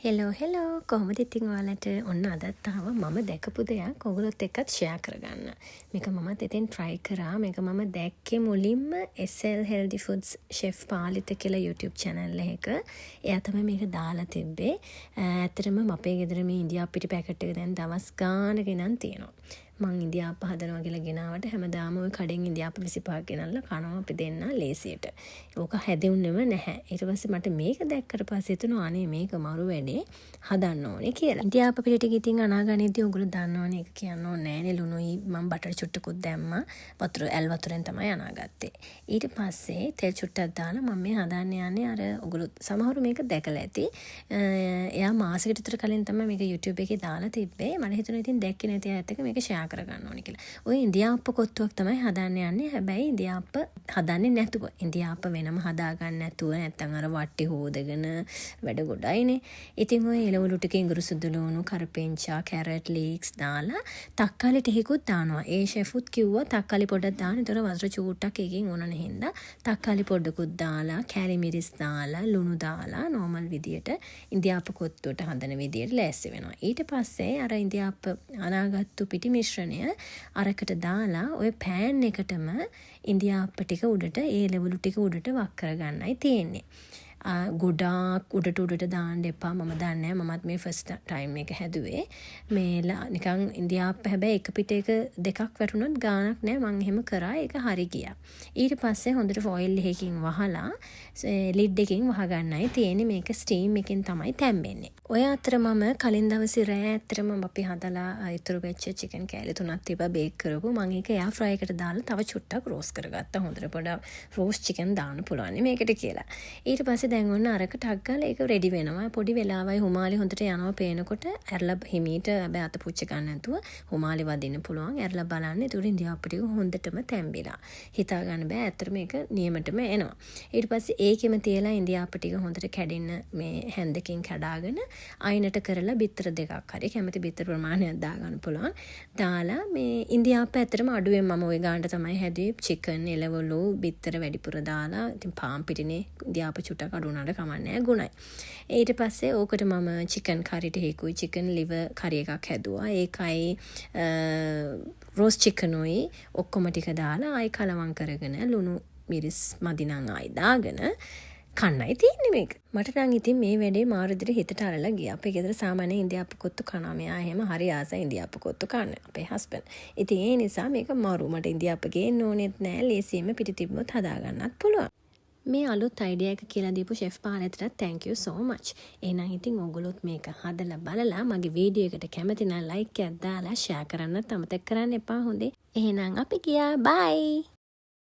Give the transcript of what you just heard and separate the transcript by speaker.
Speaker 1: Hello කොහොමද ඉතින් ඔයාලට ඔන්න අදත් ආවා මම දැකපු දෙයක් ඔයගොල්ලොත් එක්කත් ෂෙයා කරගන්න. මේක මමත් ඉතින් try කරා. මේක මම දැක්කේ මුලින්ම SL Healthy Foods Chef Palitha කියලා YouTube channel එකක. එයා තමයි මේක දාලා තිබ්බේ. ඇත්තටම අපේ ගෙදර මේ ඉන්දියාප්ප පිටි පැකට් එක දැන් දවස් ගානක ඉඳන් තියෙනවා. මං ඉන්දියාප්ප හදනවා කියලා ගෙනාවට හැමදාම ওই කඩෙන් ඉන්දියාප්ප 25ක් ගෙනල්ලා කනවා අපි දෙන්න ලේසියට. ඕක හැදෙන්නෙම නැහැ. ඊට පස්සේ මට මේක දැක්කට පස්සේ හිතුණා අනේ මේක මරු වැඩේ හදන්න ඕනේ කියලා. ඉන්දියාප්ප පිටි ටික ඉතින් අනාගානේදී ඔයගොල්ලෝ දන්නවනේ ඒක කියන්න ඕනේ නෑනේ ලුණුයි මම බටර් චුට්ටකුත් දැම්මා. වතුර ඇල් වතුරෙන් තමයි අනාගත්තේ. ඊට පස්සේ තෙල් චුට්ටක් දාලා මම මේ හදන්න යන්නේ අර ඔයගොල්ලෝ සමහරු මේක දැකලා ඇති. එයා මාසෙකට විතර කලින් තමයි මේක YouTube එකේ දාලා තිබ්බේ. මම හිතුණා ඉතින් දැක්කේ නැති අයත් එක්ක මේක ෂෙයා කරගන්න ඕනේ කියලා. ඔය ඉන්දියාප්ප කොත්තුවක් තමයි හදන්න යන්නේ. හැබැයි ඉන්දියාප්ප හදන්නේ නැතුව. ඉන්දියාප්ප වෙනම හදාගන්න නැතුව නැත්තම් අර වට්ටි හොදගෙන වැඩ ගොඩයිනේ. ඉතින් ඔය එළවලු ටික ඉඟුරු සුදු ලුණු කරපෙන්චා කැරට් ලීක්ස් දාලා තක්කාලි ටිකකුත් දානවා. ඒ ෂෙෆුත් කිව්වා තක්කාලි පොඩක් දාන්න. ඒතර වතුර චූට්ටක් එකකින් ඕනන හින්දා තක්කාලි පොඩකුත් දාලා කැරි මිරිස් දාලා ලුණු දාලා normal විදියට ඉන්දියාප්ප කොත්තුවට හදන විදියට ලෑස්ති වෙනවා. ඊට පස්සේ අර ඉන්දියාප්ප අනාගත්තු පිටි මිශ්‍රණය අරකට දාලා ඔය පෑන් එකටම ඉන්දියාප්ප ටික උඩට ඒ ලෙවලු ටික උඩට වක් කරගන්නයි තියෙන්නේ. ගොඩාක් උඩට දාන්න එපා. මම දන්නේ නැහැ. මමත් මේ ෆස්ට් ටයිම් එක හැදුවේ. මේ නිකන් ඉන්දියාප්ප හැබැයි එක පිටේක දෙකක් වැටුණොත් ගාණක් නැහැ. මම එහෙම කරා. ඒක හරි ගියා. ඊට පස්සේ හොඳට ෆොයිල් එකකින් වහලා ලිඩ් එකකින් වහගන්නයි තියෙන්නේ. මේක ස්ටීම් එකෙන් තමයි තැම්බෙන්නේ. ඔය අතර මම කලින් දවසේ රෑ ඇත්තටම අපි හදලා ඉතුරු වෙච්ච චිකන් කෑලි 3ක් තිබ්බා බේක් කරපු. මම ඒක එයා ෆ්‍රයි එකට දාලා තව චුට්ටක් රෝස්ට් කරගත්තා. හොඳට පොඩක් රෝස්ට් චිකන් දාන්න පුළුවන් මේකට කියලා. ඊට පස්සේ දැන් ඔන්න අරක ටක් ගාලා ඒක රෙඩි වෙනවා. පොඩි වෙලාවයි හුමාලි හොඳට යනවා පේනකොට ඇරලා හිමීට හැබැයි අත පුච්ච ගන්න නැතුව හුමාලි වදින්න පුළුවන්. ඇරලා බලන්න. ඒතකොට ඉන්දියාප්ප ටික හොඳටම තැම්බිලා. හිතා ගන්න බෑ. ඇත්තට මේක නියමටම එනවා. ඊට පස්සේ ඒකෙම තියලා ඉන්දියාප්ප ටික හොඳට කැඩෙන්න මේ හැන්දකින් කඩාගෙන අයිනට කරලා බිත්තර දෙකක් හරි කැමති බිත්තර ප්‍රමාණයක් දාගන්න පුළුවන්. දාලා මේ ඉන්දියාප්ප ඇත්තටම අඩුවෙන් මම ওই ගානට තමයි හැදුවේ. චිකන් එළවලු බිත්තර වැඩිපුර දාලා ඉතින් පාන් පිටිනේ ඉන්දියාප්ප චුට්ටක් අඩු වුණාට කමන්නේ ගුණයි. ඊට පස්සේ ඕකට මම චිකන් කරි ටිකකුයි චිකන් liver කරි එකක් හැදුවා. ඒකයි රෝස් චිකනුයි ඔක්කොම ටික දාලා ආයි කලවම් කරගෙන ලුණු මිරිස් මදි නම් ආයි දාගෙන කන්නයි තියෙන්නේ මේක. මට නම් ඉතින් මේ වැඩේ මාරුදිර හිතට අරලා ගියා. අපේ ගෙදර සාමාන්‍යයෙන් ඉන්දියාප්ප කොත්තු කනවා. මෙයා එහෙම හරි ආසයි ඉන්දියාප්ප කොත්තු කන්න. අපේ හස්බන්ඩ්. ඉතින් ඒ නිසා මේක මාරු. මට ඉන්දියාප්ප ගේන්න ඕනෙත් නෑ. ලේසියෙම පිටි තිබ්බොත් හදා ගන්නත් පුළුවන්. මේ අලුත් අයිඩියා එක කියලා දීපු chef පාලෙටට thank you so much. එහෙනම් ඉතින් ඔයගොල්ලොත් මේක හදලා බලලා මගේ වීඩියෝ එකට කැමති නම් like එකක් දාලා share කරන්නත් අමතක කරන්න එපා හොඳේ. එහෙනම් අපි ගියා. bye.